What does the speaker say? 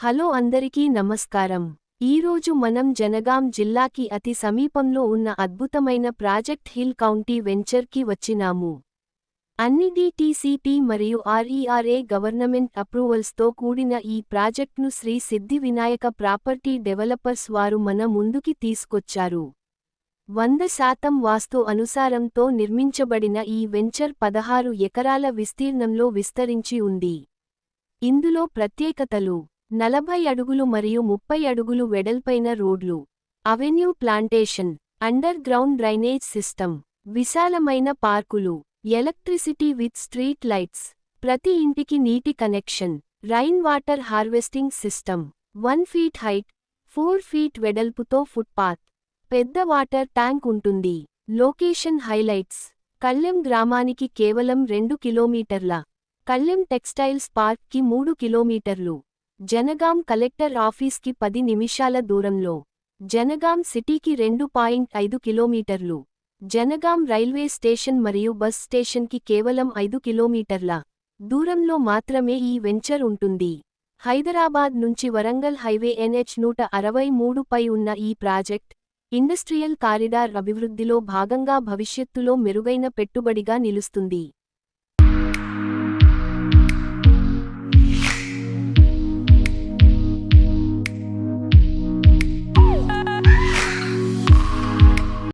Hello అందరికీ నమస్కారం. ఈరోజు మనం జనగాం జిల్లాకి అతి సమీపంలో ఉన్న అద్భుతమైన ప్రాజెక్ట్ హిల్ కౌంటీ వెంచర్కి వచ్చినాము. అన్ని DTCP మరియు RERA గవర్నమెంట్ అప్రూవల్స్తో కూడిన ఈ ప్రాజెక్ట్ను శ్రీ సిద్ధి వినాయక ప్రాపర్టీ డెవలపర్స్ వారు మన ముందుకి తీసుకొచ్చారు. 100% వాస్తు అనుసారంతో నిర్మించబడిన ఈ వెంచర్ 16 ఎకరాల విస్తీర్ణంలో విస్తరించి ఉంది. ఇందులో ప్రత్యేకతలు: 40 అడుగులు మరియు 30 అడుగులు వెడల్పైన రోడ్లు, avenue plantation, under ground drainage system, విశాలమైన పార్కులు, ఎలక్ట్రిసిటీ విత్ స్ట్రీట్ లైట్స్, ప్రతి ఇంటికి నీటి connection, rain water harvesting system, 1 feet height, 4 feet వెడల్పుతో ఫుట్పాత్, పెద్ద వాటర్ ట్యాంక్ ఉంటుంది. లొకేషన్ హైలైట్స్: కళ్ళెం గ్రామానికి కేవలం 2 కిలోమీటర్ల, కళ్ళెం టెక్స్టైల్స్ పార్క్కి 3 కిలోమీటర్లు, జనగాం కలెక్టర్ ఆఫీస్కి 10 నిమిషాల దూరంలో, జనగాం సిటీకి 2.5 కిలోమీటర్లు, జనగాం రైల్వే స్టేషన్ మరియు బస్ స్టేషన్కి కేవలం 5 కిలోమీటర్ల దూరంలో మాత్రమే ఈ వెంచర్ ఉంటుంది. హైదరాబాద్ నుంచి వరంగల్ హైవే NH-163 పై ఉన్న ఈ ప్రాజెక్ట్, ఇండస్ట్రియల్ కారిడార్ అభివృద్ధిలో భాగంగా భవిష్యత్తులో మెరుగైన పెట్టుబడిగా నిలుస్తుంది.